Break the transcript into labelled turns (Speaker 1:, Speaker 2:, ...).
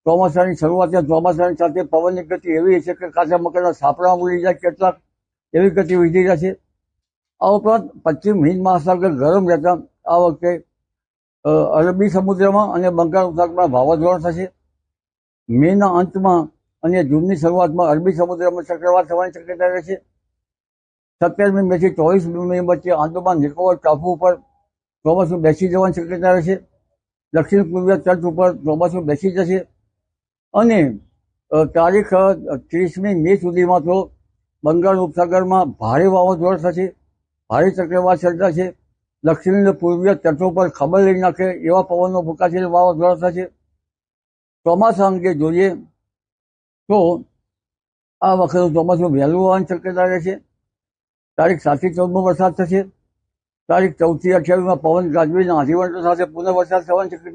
Speaker 1: ચોમાસાની શરૂઆત ચોમાસાની સાથે પવનની ગતિ એવી છે કે કાચા મકાનના સાપડા ઉડી જાય, કેટલાક એવી ગતિ વધી જાય છે. આ ઉપરાંત પશ્ચિમ હિન્દ મહાસાગર ગરમ રહેતા આ વખતે અરબી સમુદ્રમાં અને બંગાળ ઉપસાગરમાં વાવાઝોડા થશે. મેના અંતમાં અને જૂનની શરૂઆતમાં અરબી સમુદ્રમાં ચક્રવાત થવાની શક્યતા રહેશે. 17મી મે થી 24 મે વચ્ચે આંદામાન નિકોબાર ટાપુ ઉપર ચોમાસું બેસી જવાની શક્યતા રહેશે. દક્ષિણ પૂર્વીય તટ ઉપર ચોમાસું બેસી જશે અને તારીખ 30મી મે સુધીમાં તો બંગાળ ઉપસાગરમાં ભારે વાવાઝોડા થશે, ભારે ચક્રવાત સર્જાશે. દક્ષિણ અને પૂર્વીય તટો પર ખબર લઈ નાખે એવા પવનો ફૂંકાશે, વાવાઝોડા થશે. ચોમાસા અંગે જોઈએ તો આ વખતે ચોમાસું વહેલું હોવાની શક્યતા રહેશે. તારીખ 7 થી 14 વરસાદ થશે. તારીખ 14 થી 28 પવન ગાજવીને આંધી વંટો સાથે પુનઃ વરસાદ થવાની શક્યતા